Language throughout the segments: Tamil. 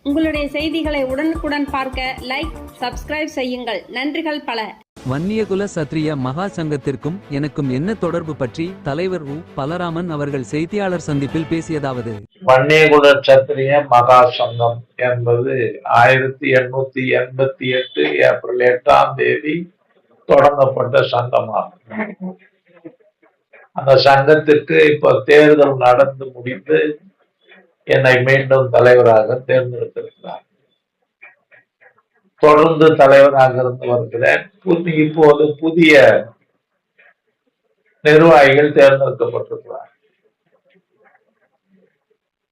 உங்களுடைய செய்திகளை உடனுக்குடன் பார்க்க லைக், சப்ஸ்கிரைப் செய்யுங்கள். நன்றிகள் பல. வன்னியகுல சத்திரிய மகா சங்கத்திற்கும் எனக்கும் என்ன தொடர்பு பற்றி தலைவர் உ. பலராமன் அவர்கள் செய்தியாளர் சந்திப்பில் பேசியதாவது: வன்னியகுல சத்திரிய மகா சங்கம் என்பது 1888 ஏப்ரல் 8 தொடங்கப்பட்ட சங்கமாகும். அந்த சங்கத்திற்கு இப்ப தேர்தல் நடந்து முடிந்து என்னை மீண்டும் தலைவராக தேர்ந்தெடுத்திருக்கிறார். தொடர்ந்து தலைவராக இருந்து வருகிறேன். இப்போது புதிய நிர்வாகிகள் தேர்ந்தெடுக்கப்பட்டிருக்கிறார்.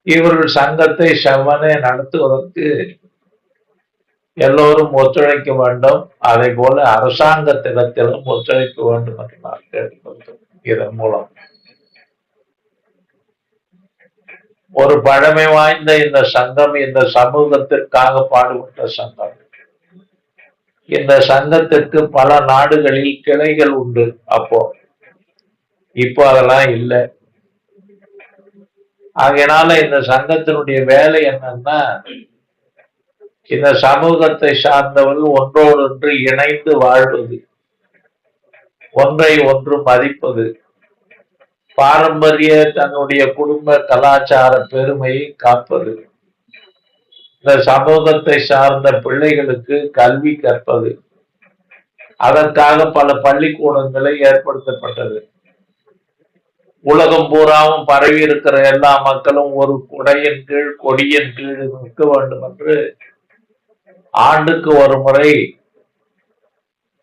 இவர்கள் சங்கத்தை செவ்வனே நடத்துவதற்கு எல்லோரும் ஒத்துழைக்க வேண்டும். அதே போல அரசாங்கத்திடத்திலும் ஒத்துழைக்க வேண்டும் என்று நான் கேட்டுக்கொள்கிறேன். இதன் மூலம் ஒரு பழமை வாய்ந்த இந்த சங்கம் இந்த சமூகத்திற்காக பாடுபட்ட சங்கம். இந்த சங்கத்திற்கு பல நாடுகளில் கிளைகள் உண்டு. இப்போ அதெல்லாம் இல்லை. ஆகையினால இந்த சங்கத்தினுடைய வேலை என்னன்னா, இந்த சமூகத்தை சார்ந்தவர்கள் ஒன்றோடொன்று இணைந்து வாழ்வது, ஒன்றை ஒன்று மதிப்பது, பாரம்பரிய தன்னுடைய குடும்ப கலாச்சார பெருமையை காப்பது, இந்த சமூகத்தை சார்ந்த பிள்ளைகளுக்கு கல்வி கற்பது. அதற்காக பல பள்ளிக்கூடங்களை ஏற்படுத்தப்பட்டது. உலகம் பூராவும் பரவி இருக்கிற எல்லா மக்களும் ஒரு குடையின் கீழ், கொடியின் கீழ் நிற்க வேண்டும் என்று ஆண்டுக்கு ஒரு முறை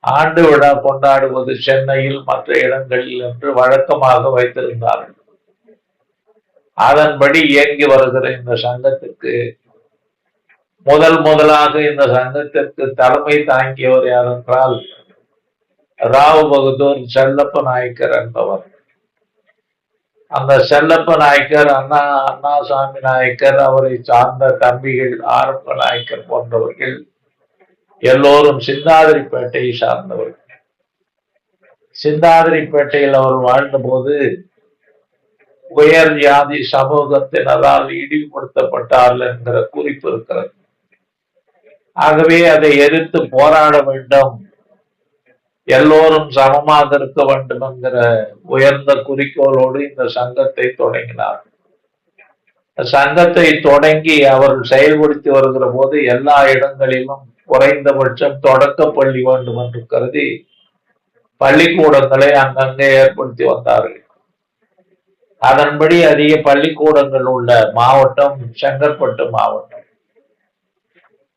ஆண்டு விழா கொண்டாடுவது சென்னையில் மற்ற இடங்களில் என்று வழக்கமாக வைத்திருந்தார்கள். அதன்படி இயங்கி வருகிற இந்த சங்கத்திற்கு முதலாக இந்த சங்கத்திற்கு தலைமை தாங்கியவர் யார் என்றால் ராவ் பகதூர் செல்லப்ப நாயக்கர் என்பவர். அந்த செல்லப்ப நாயக்கர், அண்ணாசாமி நாயக்கர், அவரை சார்ந்த தம்பிகள் ஆரம்ப நாயக்கர் போன்றவர்கள் எல்லோரும் சிந்தாதிரிப்பேட்டையை சார்ந்தவர்கள். சிந்தாதிரிப்பேட்டையில் அவர் வாழ்ந்த போது உயர் ஜாதி சமூகத்தினரால் இழிவுபடுத்தப்பட்டார்கள் என்கிற குறிப்பு இருக்கிறது. ஆகவே அதை எதிர்த்து போராட வேண்டும், எல்லோரும் சமமாக இருக்க வேண்டும் என்கிற உயர்ந்த குறிக்கோளோடு இந்த சங்கத்தை தொடங்கினார். சங்கத்தை தொடங்கி அவர்கள் செயல்படுத்தி வருகிற போது எல்லா இடங்களிலும் குறைந்தபட்சம் தொடக்க பள்ளி வேண்டும் என்று கருதி பள்ளிக்கூடங்களை அங்கங்கே ஏற்படுத்தி வந்தார்கள். அதன்படி அதிக பள்ளிக்கூடங்கள் உள்ள மாவட்டம் செங்கற்பட்டு மாவட்டம்.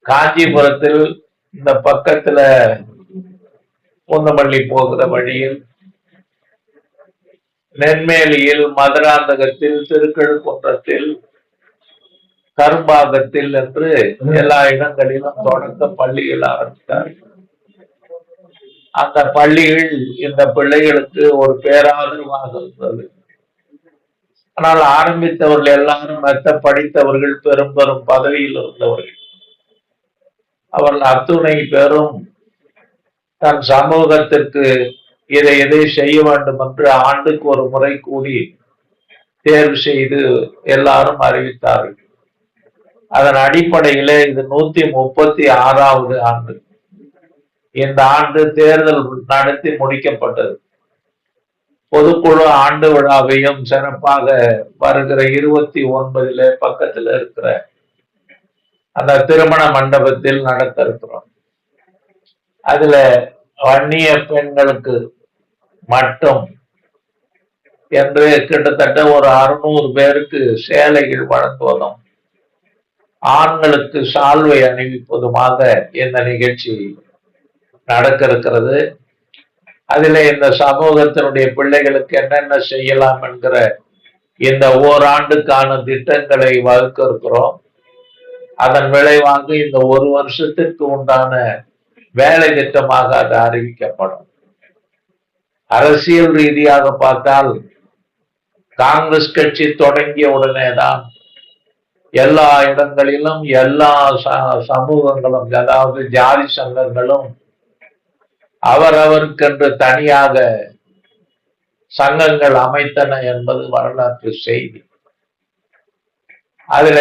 காஞ்சிபுரத்தில் இந்த பக்கத்துல பூந்தமல்லி போகிற வழியில், நென்மேலியில், மதுராந்தகத்தில், திருக்கழுக்குன்றத்தில், கரும்பாகத்தில் என்று எல்லா இடங்களிலும் தொடக்க பள்ளிகள் ஆரம்பித்தார்கள். அந்த பள்ளிகள் இந்த பிள்ளைகளுக்கு ஒரு பேராதரவாக இருந்தது. ஆனால் ஆரம்பித்தவர்கள் எல்லாரும் மெத்த படித்தவர்கள், பெரும் பெரும் பதவியில் இருந்தவர்கள். அவர்கள் அத்துணை பேரும் தன் சமூகத்திற்கு இதை செய்ய வேண்டும் என்று ஆண்டுக்கு ஒரு முறை கூடி தேர்வு செய்து எல்லாரும் அறிவித்தார்கள். அதன் அடிப்படையில இது 136வது ஆண்டு. இந்த ஆண்டு தேர்தல் நடத்தி முடிக்கப்பட்டது. பொதுக்குழு ஆண்டு விழாவையும் சிறப்பாக வருகிற 29 பக்கத்துல இருக்கிற அந்த திருமண மண்டபத்தில் நடத்த இருக்கிறோம். அதுல வன்னிய பெண்களுக்கு மட்டும் என்று கிட்டத்தட்ட ஒரு 600 பேருக்கு சேலைகள் வழங்குவதும் ஆண்களுக்கு சால்வை அணிவிப்பதுமாக இந்த நிகழ்ச்சி நடக்க இருக்கிறது. அதில் இந்த சமூகத்தினுடைய பிள்ளைகளுக்கு என்னென்ன செய்யலாம் என்கிற இந்த ஓராண்டுக்கான திட்டங்களை வகுக்க இருக்கிறோம். அதன் விளைவாக இந்த ஒரு வருஷத்திற்கு உண்டான வேலை திட்டமாக அது அறிவிக்கப்படும். அரசியல் ரீதியாக பார்த்தால் காங்கிரஸ் கட்சி தொடங்கிய உடனேதான் எல்லா இடங்களிலும் எல்லா சமூகங்களும், அதாவது ஜாதி சங்கங்களும் அவரவருக்கென்று தனியாக சங்கங்கள் அமைத்தன என்பது வரலாற்று செய்தி. அதுல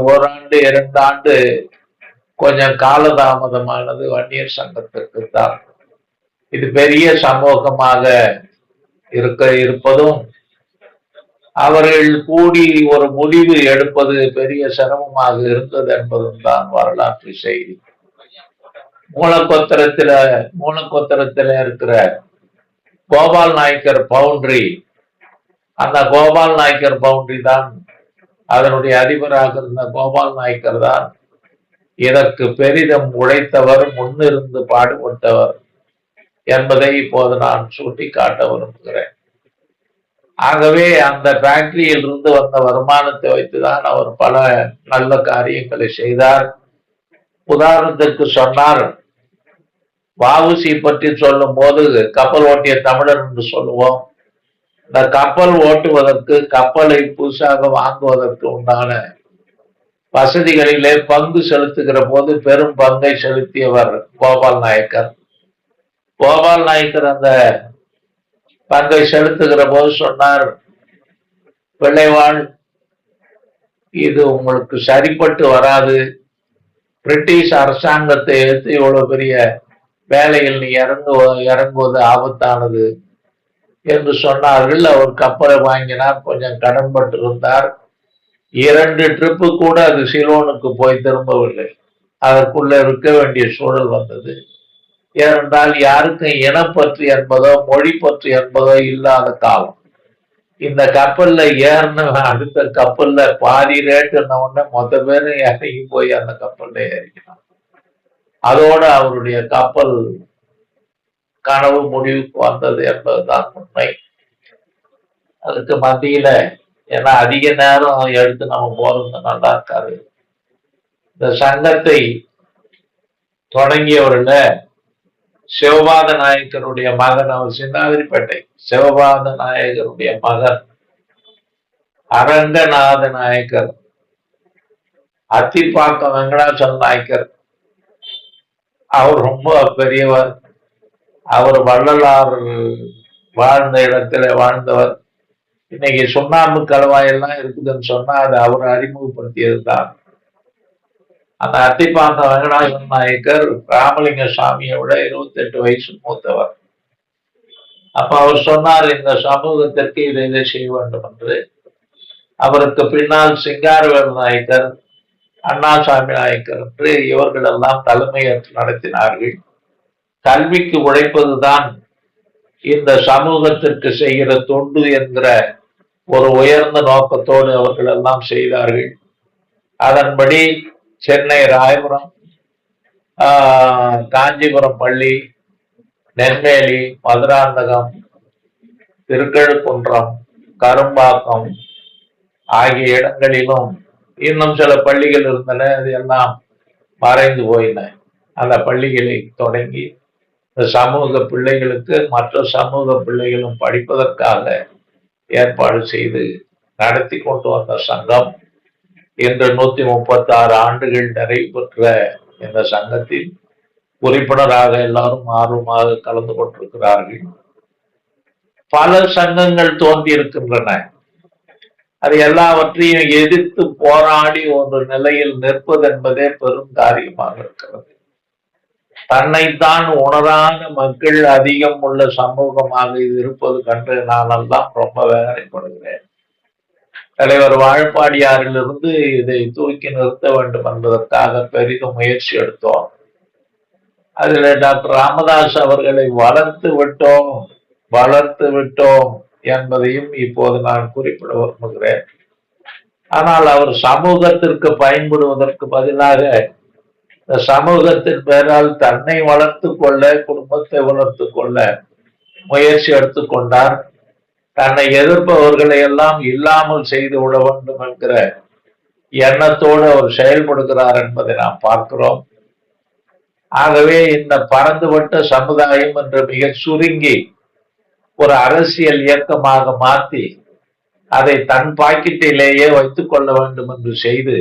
ஓராண்டு 2 ஆண்டு கொஞ்சம் காலதாமதமானது வன்னியர் சங்கத்திற்கு தான். இது பெரிய சமூகமாக இருப்பதும் அவர்கள் கூடி ஒரு முடிவு எடுப்பது பெரிய சிரமமாக இருந்தது என்பதும் தான் வரலாற்று செய்தி. மூலக்கொத்தரத்துல இருக்கிற கோபால் நாயக்கர் பவுண்டரி, அந்த கோபால் நாயக்கர் பவுண்டரி தான், அதனுடைய அதிபராக இருந்த கோபால் நாயக்கர் தான் இதற்கு பெரிதும் உழைத்தவர், முன்னிருந்து பாடுபட்டவர் என்பதை இப்போது நான் சுட்டி காட்ட விரும்புகிறேன். ஆகவே அந்த ஃபேக்டரியில் இருந்து வந்த வருமானத்தை வைத்துதான் அவர் பல நல்ல காரியங்களை செய்தார். உதாரணத்திற்கு சொன்னார், வஉசி பற்றி சொல்லும் போது கப்பல் ஓட்டிய தமிழர் என்று சொல்லுவோம். இந்த கப்பல் ஓட்டுவதற்கு, கப்பலை புதுசாக வாங்குவதற்கு உண்டான வசதிகளிலே பங்கு செலுத்துகிற போது பெரும் பங்கை செலுத்தியவர் கோபால் நாயக்கர். கோபால் நாயக்கர் அந்த பங்கை செலுத்துகிற போது சொன்னார், பிள்ளைவாள், இது உங்களுக்கு சரிப்பட்டு வராது. பிரிட்டிஷ் அரசாங்கத்தை எடுத்து இவ்வளவு பெரிய வேலையில் நீ இறங்குவது ஆபத்தானது என்று சொன்னார்கள். அவர் கப்பலை வாங்கினார், கொஞ்சம் கடன்பட்டு இருந்தார். 2 ட்ரிப்பு கூட அது சிலோனுக்கு போய் திரும்பவில்லை. அதற்குள்ள இருக்க வேண்டிய சூழல் வந்தது. ஏனென்றால் யாருக்கும் இனப்பற்று என்பதோ மொழி பற்று என்பதோ இல்லாத காலம். இந்த கப்பல்ல ஏறின அடுத்த கப்பல்ல பாதி ரேட்டுன்ன உடனே மொத்த பேரும் இறங்கி போய் அந்த கப்பல்ல ஏறிக்கலாம். அதோட அவருடைய கப்பல் கனவு முடிவுக்கு வந்தது என்பதுதான் உண்மை. அதுக்கு மத்தியில, ஏன்னா அதிக நேரம் எடுத்து நம்ம போறது நல்லா இருக்காது. இந்த சங்கத்தை தொடங்கியவர்கள சிவபாத நாயக்கருடைய மகன், அவர் சின்னாதிரிப்பேட்டை சிவபாத நாயகருடைய மகன் அரங்கநாத நாயக்கர், அத்திப்பாக்கம் வெங்கடாச்சல நாயக்கர். அவர் ரொம்ப பெரியவர். அவர் வள்ளலார் வாழ்ந்த இடத்துல வாழ்ந்தவர். இன்னைக்கு சுண்ணாம்பு கலவாயெல்லாம் இருக்குதுன்னு சொன்னா அது அவர் அறிமுகப்படுத்தியது தான். அந்த அத்திப்பாக்கம் வெங்கடாச்சல நாயக்கர் ராமலிங்க சாமியை விட 28 வயசு மூத்தவர். அப்ப அவர் சொன்னார், இந்த சமூகத்திற்கு இதை செய்ய வேண்டும் என்று. அவருக்கு பின்னால் சிங்காரவேல் நாயக்கர், அண்ணாசாமி நாயக்கர் என்று இவர்கள் எல்லாம் தலைமையேற்று நடத்தினார்கள். கல்விக்கு உழைப்பதுதான் இந்த சமூகத்திற்கு செய்கிற தொண்டு என்கிற ஒரு உயர்ந்த நோக்கத்தோடு அவர்கள் எல்லாம் செய்தார்கள். அதன்படி சென்னை, ராயபுரம், காஞ்சிபுரம் பள்ளி, நெல்வேலி, மதுராந்தகம், திருக்கழுக்குன்றம், கரும்பாக்கம் ஆகிய இடங்களிலும் இன்னும் சில பள்ளிகள் இருந்தன. அது எல்லாம் மறைந்து போயின. அந்த பள்ளிகளை தொடங்கி இந்த சமூக பிள்ளைகளுக்கு மற்ற சமூக பிள்ளைகளும் படிப்பதற்காக ஏற்பாடு செய்து நடத்தி கொண்டு வந்த சங்கம் இன்று 136 ஆண்டுகள் நிறைவு பெற்ற இந்த சங்கத்தில் உறுப்பினராக எல்லாரும் ஆர்வமாக கலந்து கொண்டிருக்கிறார்கள். பல சங்கங்கள் தோன்றி இருக்கின்றன. அது எல்லாவற்றையும் எதிர்த்து போராடி ஒரு நிலையில் நிற்பது என்பதே பெரும் காரியமாக இருக்கிறது. தன்னைத்தான் உணராத மக்கள் அதிகம் உள்ள சமூகமாக இது இருப்பது கண்டு நானெல்லாம் ரொம்ப வேதனைப்படுகிறேன். தலைவர் வாழப்பாடியாரிலிருந்து இதை தூக்கி நிறுத்த வேண்டும் என்பதற்காக பெரிதும் முயற்சி எடுத்தோம். அதில் டாக்டர் ராமதாஸ் அவர்களை வளர்த்து விட்டோம் என்பதையும் இப்போது நான் குறிப்பிட விரும்புகிறேன். ஆனால் அவர் சமூகத்திற்கு பயன்படுவதற்கு பதிலாக இந்த சமூகத்தின் பெயரால் தன்னை வளர்த்து கொள்ள, குடும்பத்தை வளர்த்து கொள்ள முயற்சி எடுத்துக்கொண்டார். தன்னை எதிர்ப்பவர்களை எல்லாம் இல்லாமல் செய்து விட வேண்டும் என்கிற எண்ணத்தோடு அவர் செயல்படுகிறார் என்பதை நாம் பார்க்கிறோம். ஆகவே இந்த பறந்துபட்ட சமுதாயம் என்று மிக சுருங்கி ஒரு அரசியல் இயக்கமாக மாற்றி அதை தன் பாக்கெட்டிலேயே வைத்துக் கொள்ள வேண்டும் என்று செய்து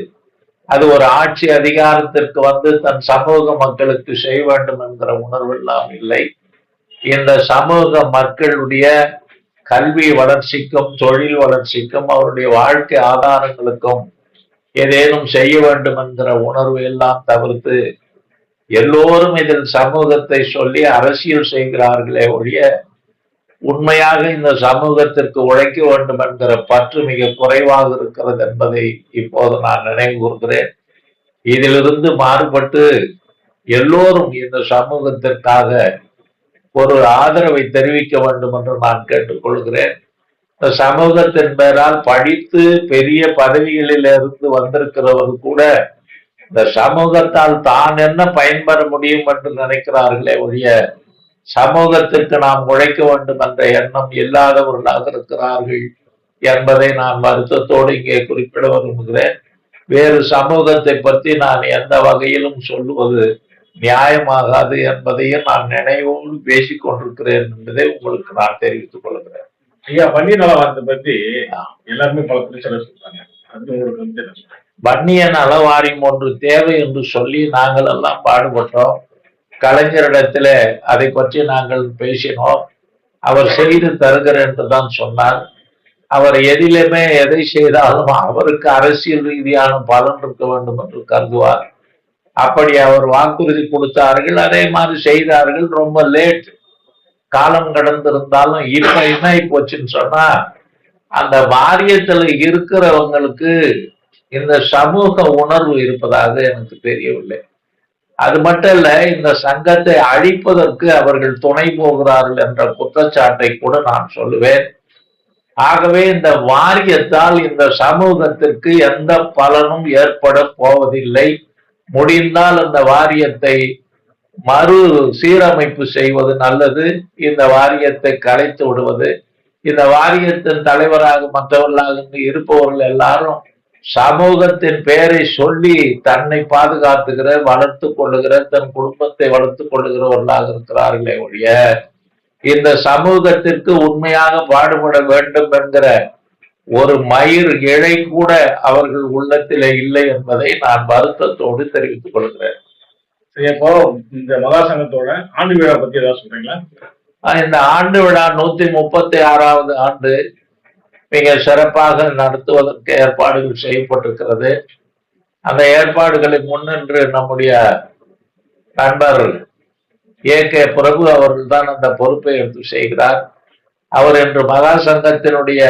அது ஒரு ஆட்சி அதிகாரத்திற்கு வந்து தன் சமூக மக்களுக்கு செய்ய வேண்டும் என்கிற உணர்வு எல்லாம் இல்லை. இந்த சமூக மக்களுடைய கல்வி வளர்ச்சிக்கும் தொழில் வளர்ச்சிக்கும் அவருடைய வாழ்க்கை ஆதாரங்களுக்கும் ஏதேனும் செய்ய வேண்டும் என்கிற உணர்வு எல்லாம் தவிர்த்து எல்லோரும் இதில் சமூகத்தை சொல்லி அரசியல் செய்கிறார்களே ஒழிய உண்மையாக இந்த சமூகத்திற்கு உழைக்க வேண்டும் என்கிற பற்று மிக குறைவாக இருக்கிறது என்பதை இப்போது நான் நினைவு கூறுகிறேன். இதிலிருந்து மாறுபட்டு எல்லோரும் இந்த சமூகத்திற்காக ஒரு ஆதரவை தெரிவிக்க வேண்டும் என்று நான் கேட்டுக்கொள்கிறேன். இந்த சமூகத்தின் பெயரால் படித்து பெரிய பதவிகளில் இருந்து வந்திருக்கிறவர் கூட இந்த சமூகத்தால் தான் என்ன பயன்பெற முடியும் என்று நினைக்கிறார்களே ஒழிய சமூகத்திற்கு நாம் உழைக்க வேண்டும் என்ற எண்ணம் இல்லாதவர்களாக இருக்கிறார்கள் என்பதை நான் வருத்தத்தோடு இங்கே குறிப்பிட விரும்புகிறேன். வேறு சமூகத்தை பற்றி நான் எந்த வகையிலும் சொல்லுவது நியாயமாகாது என்பதையும் நான் நினைவோடு பேசிக் கொண்டிருக்கிறேன் என்பதை உங்களுக்கு நான் தெரிவித்துக் கொள்கிறேன். ஐயா, வன்னிய நல வாரியத்தை பற்றி எல்லாருமே பல பிரச்சனை சொல்றாங்க. அது உங்களுக்கு வன்னிய நல வாரியம் ஒன்று தேவை என்று சொல்லி நாங்கள் எல்லாம் பாடுபட்டோம். கலைஞரிடத்துல அதை பற்றி நாங்கள் பேசினோம். அவர் செய்து தருகிறேன் என்று தான் சொன்னார். அவர் எதிலுமே எதை செய்தாலும் அவருக்கு அரசியல் ரீதியான பலன் இருக்க வேண்டும் என்று கருதுவார். அப்படி அவர் வாக்குறுதி கொடுத்தார்கள், அதே மாதிரி செய்தார்கள். ரொம்ப லேட், காலம் கடந்திருந்தாலும் இப்ப என்ன போச்சுன்னு சொன்னா, அந்த வாரியத்துல இருக்கிறவங்களுக்கு இந்த சமூக உணர்வு இருப்பதாக எனக்கு தெரியவில்லை. அது மட்டும் இல்ல, இந்த சங்கத்தை அழிப்பதற்கு அவர்கள் துணை போகிறார்கள் என்ற குற்றச்சாட்டை கூட நான் சொல்லுவேன். ஆகவே இந்த வாரியத்தால் இந்த சமூகத்திற்கு எந்த பலனும் ஏற்பட போவதில்லை. முடிந்தால் அந்த வாரியத்தை மறு சீரமைப்பு செய்வது நல்லது. இந்த வாரியத்தை கலைத்து விடுவது. இந்த வாரியத்தின் தலைவராக மற்றவர்களாக இருப்பவர்கள் எல்லாரும் சமூகத்தின் பெயரை சொல்லி தன்னை பாதுகாத்துகிற, வளர்த்து கொள்ளுகிற, தன் குடும்பத்தை வளர்த்துக் கொள்ளுகிறவர்களாக இருக்கிறார்களே ஒழிய இந்த சமூகத்திற்கு உண்மையாக பாடுபட வேண்டும் என்கிற ஒரு மயிர் இழை கூட அவர்கள் உள்ளத்திலே இல்லை என்பதை நான் வருத்தத்தோடு தெரிவித்துக் கொள்கிறேன். இப்போ இந்த மகா சங்கத்தோட ஆண்டு விழா பத்தி ஏதாவது சொல்றீங்களா? இந்த ஆண்டு விழா 136வது ஆண்டு மிக சிறப்பாக நடத்துவதற்கு ஏற்பாடுகள் செய்யப்பட்டிருக்கிறது. அந்த ஏற்பாடுகளை முன்னின்று நம்முடைய நண்பர் ஏ.கே. பிரபு அவர்கள் தான் அந்த பொறுப்பை எடுத்து செய்கிறார். அவர் இன்று மகா சங்கத்தினுடைய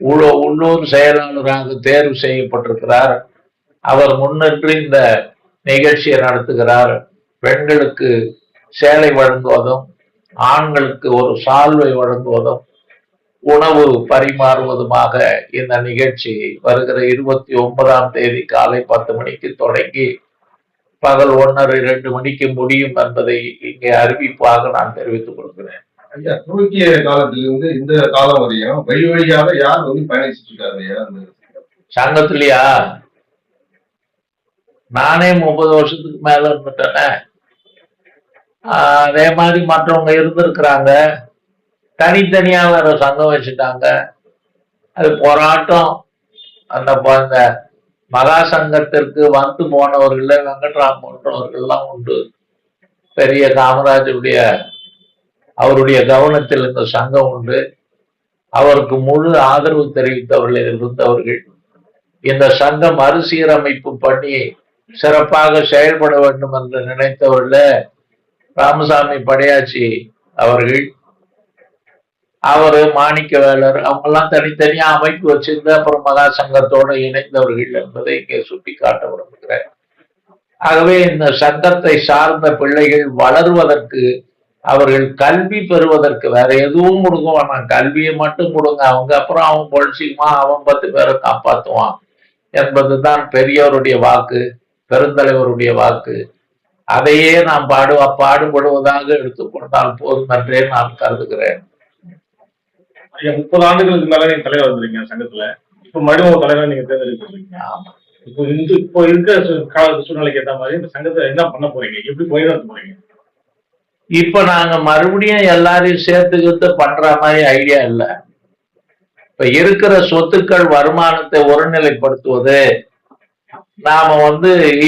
உள்ளூர் செயலாளராக தேர்வு செய்யப்பட்டிருக்கிறார். அவர் முன்னின்று இந்த நிகழ்ச்சியை நடத்துகிறார். பெண்களுக்கு சேலை வழங்குவதும், ஆண்களுக்கு ஒரு சால்வை வழங்குவதும், உணவு பரிமாறுவதுமாக இந்த நிகழ்ச்சி வருகிற 29ஆம் தேதி காலை 10 மணிக்கு தொடங்கி பகல் 1:30-2 மணிக்கு முடியும் என்பதை இங்கே அறிவிப்பாக நான் தெரிவித்துக் கொள்கிறேன். ஐயா, துவக்கிய காலத்திலிருந்து இந்த காலம் வரையும் வழி வழியாக யார் பயணிச்சுட்டு இருக்காரு ஐயா சங்கத்திலயா? நானே 30 வருஷத்துக்கு மேல இருந்துட்டேனே. அதே மாதிரி மற்றவங்க இருந்திருக்கிறாங்க. தனித்தனியா வேற சங்கம் வச்சுட்டாங்க. அது போராட்டம். அந்த மகா சங்கத்திற்கு வந்து போனவர்கள் வெங்கட்ராம் போன்றவர்கள்லாம் உண்டு. பெரிய காமராஜருடைய அவருடைய கவனத்தில் இந்த சங்கம் உண்டு. அவருக்கு முழு ஆதரவு தெரிவித்தவர்கள் இருந்தவர்கள். இந்த சங்கம் மறுசீரமைப்பு பண்ணி சிறப்பாக செயல்பட வேண்டும் என்று நினைத்தவர்கள் ராமசாமி படையாச்சி அவர்கள், அவரு மாணிக்கவேலர், அவங்கெல்லாம் தனித்தனியா அமைப்பு வச்சிருந்து அப்புறம் மகா சங்கத்தோடு இணைந்தவர்கள் என்பதை இங்கே சுட்டி காட்ட விரும்புகிறேன். ஆகவே இந்த சங்கத்தை சார்ந்த பிள்ளைகள் வளருவதற்கு, அவர்கள் கல்வி பெறுவதற்கு, வேற எதுவும் கொடுக்க வேணாம், கல்வியை மட்டும் கொடுங்க. அவங்க அப்புறம் அவன் பொழிச்சிக்குவான், அவன் 10 பேரை காப்பாற்றுவான் என்பதுதான் பெரியவருடைய வாக்கு, பெருந்தலைவருடைய வாக்கு. அதையே நாம் பாடுபடுவதாக எடுத்துக்கொண்டால் போதும் என்றே நான் கருதுகிறேன். 30 ஆண்டுகளுக்கு மேல நீங்க தலைவர் வந்துருக்கீங்க சங்கத்துல. இப்ப மறுபடியும் தலைவர் நீங்க தேர்ந்தெடுக்கிறீங்க. இப்போ இருக்கிற கால சூழ்நிலைக்கு ஏற்ற மாதிரி இந்த சங்கத்தை என்ன பண்ண போறீங்க, எப்படி போயிட்டு போறீங்க? இப்ப நாங்க மறுபடியும் எல்லாரையும் சேர்த்துக்கிட்டு பண்ற மாதிரி ஐடியா இல்லை. இப்ப இருக்கிற சொத்துக்கள் வருமானத்தை ஒருநிலைப்படுத்துவது, நாம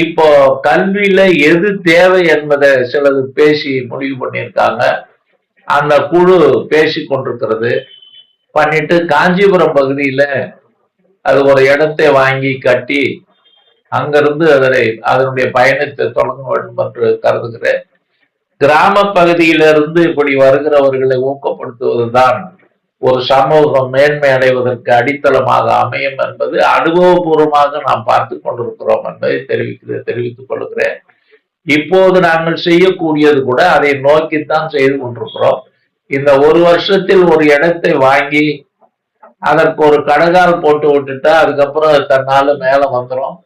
இப்போ கல்வியில எது தேவை என்பதை சிலது பேசி முடிவு பண்ணியிருக்காங்க. அந்த குழு பேசி கொண்டிருக்கிறது. பண்ணிட்டு காஞ்சிபுரம் பகுதியில அது ஒரு இடத்தை வாங்கி கட்டி அங்கிருந்து அதனுடைய பயணத்தை தொடங்க வேண்டும் என்று கருதுகிறேன். கிராம பகுதியிலிருந்து இப்படி வருகிறவர்களை ஊக்கப்படுத்துவதுதான் ஒரு சமூகம் மேன்மை அடைவதற்கு அடித்தளமாக அமையும் என்பது அனுபவபூர்வமாக நாம் பார்த்து கொண்டிருக்கிறோம் என்பதை தெரிவித்துக் கொள்கிறேன். இப்போது நாங்கள் செய்யக்கூடியது கூட அதை நோக்கித்தான் செய்து கொண்டிருக்கிறோம். இந்த ஒரு வருஷத்தில் ஒரு இடத்தை வாங்கி அதற்கு ஒரு கடகால் போட்டு விட்டுட்டா அதுக்கப்புறம் அது தன்னால மேல வந்துடும்.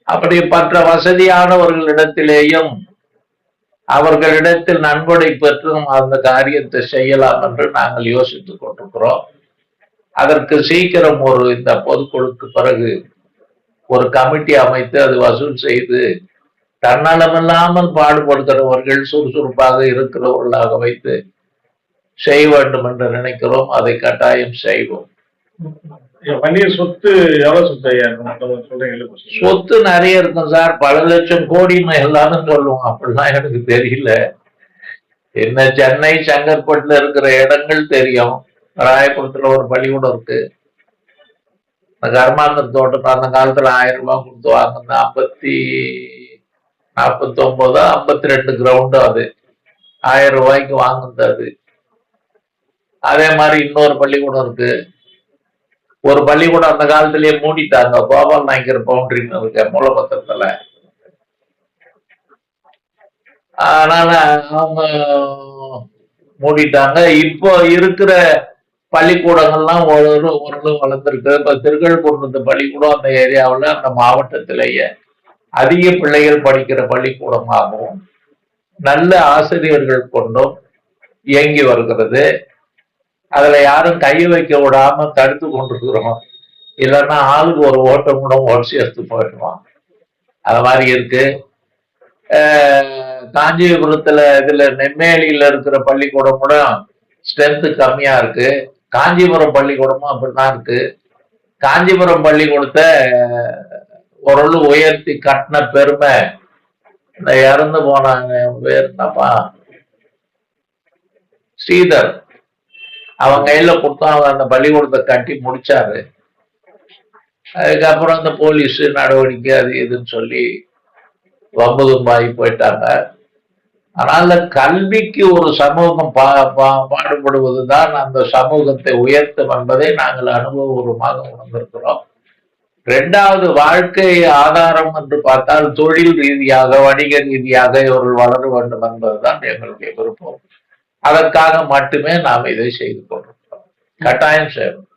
அப்படி மற்ற வசதியானவர்களிடத்திலேயும் அவர்களிடத்தில் நன்கொடை பெற்றும் அந்த காரியத்தை செய்யலாம் என்று நாங்கள் யோசித்துக் கொண்டிருக்கிறோம். அதற்கு சீக்கிரம் இந்த பொதுக்குழுக்கு பிறகு ஒரு கமிட்டி அமைத்து அது வசூல் செய்து தன்னலமில்லாமல் பாடுபடுகிறவர்கள் சுறுசுறுப்பாக இருக்கிறவர்களாக வைத்து செய்ய வேண்டும் என்று நினைக்கிறோம். அதை கட்டாயம் செய்வோம். வன்னியர் சொத்து எவ்வளவு சொத்து ஐயா சொல்றீங்க? சொத்து நிறைய இருக்கும் சார், பல லட்சம் கோடின்னு எல்லாரும் சொல்லுவோம். அப்படிலாம் எனக்கு தெரியல. என்ன சென்னை செங்கற்பட்டுல இருக்கிற இடங்கள் தெரியும். ராயபுரத்துல ஒரு பள்ளிக்கூடம் இருக்கு. கர்மாந்தர் தோட்டம் அந்த காலத்துல 1000 ரூபாய் கொடுத்து வாங்கின 49 52 கிரவுண்டு அது 1000 ரூபாய்க்கு வாங்குனது அது. அதே மாதிரி இன்னொரு பள்ளிக்கூடம் இருக்கு. ஒரு பள்ளிக்கூடம் அந்த காலத்திலேயே மூடிட்டாங்க, கோபால் நாயக்கர் பவுண்டரின்னு இருக்க மூலபத்திரத்துல. அதனால அவங்க மூடிட்டாங்க. இப்போ இருக்கிற பள்ளிக்கூடங்கள்லாம் ஓரளவு வளர்ந்துருக்கு. இப்ப திருக்கழுக்குன்றது பள்ளிக்கூடம் அந்த ஏரியாவில் அந்த மாவட்டத்திலேயே அதிக பிள்ளைகள் படிக்கிற பள்ளிக்கூடமாகவும் நல்ல ஆசிரியர்கள் கொண்டும் இயங்கி வருகிறது. அதுல யாரும் கை வைக்க விடாம தடுத்து கொண்டிருக்கிறோம். இல்லைன்னா ஆளுக்கு ஒரு ஓட்டம் கூட ஓடிச்சு எடுத்து போயிடுவோம். அது மாதிரி இருக்கு. காஞ்சிபுரத்துல நெம்மேலியில இருக்கிற பள்ளிக்கூடம் கூட ஸ்ட்ரென்த் கம்மியா இருக்கு. காஞ்சிபுரம் பள்ளிக்கூடமும் அப்படிதான் இருக்கு. காஞ்சிபுரம் பள்ளிக்கூடத்தை ஓரளவு உயர்த்தி கட்டின பெருமை இந்த இறந்து போனாங்க பேர் என்னப்பா, ஸ்ரீதர், அவங்க கையில கொடுத்தாங்க. அந்த பள்ளிக்கூடத்தை கட்டி முடிச்சாரு. அதுக்கப்புறம் இந்த போலீஸ் நடவடிக்கை அது இதுன்னு சொல்லி வம்பு தும்பாகி போயிட்டாங்க. அதனால கல்விக்கு ஒரு சமூகம் பாடுபடுவதுதான் அந்த சமூகத்தை உயர்த்தும் என்பதை நாங்கள் அனுபவபூர்வமாக உணர்ந்திருக்கிறோம். 2வது வாழ்க்கை ஆதாரம் என்று பார்த்தால் தொழில் ரீதியாக வணிக ரீதியாக இவர்கள் வளர வேண்டும் என்பதுதான் எங்களுடைய விருப்பம். அதற்காக மட்டுமே நாம் இதை செய்து கொண்டிருக்கிறோம். கட்டாயம் செய்வோம்.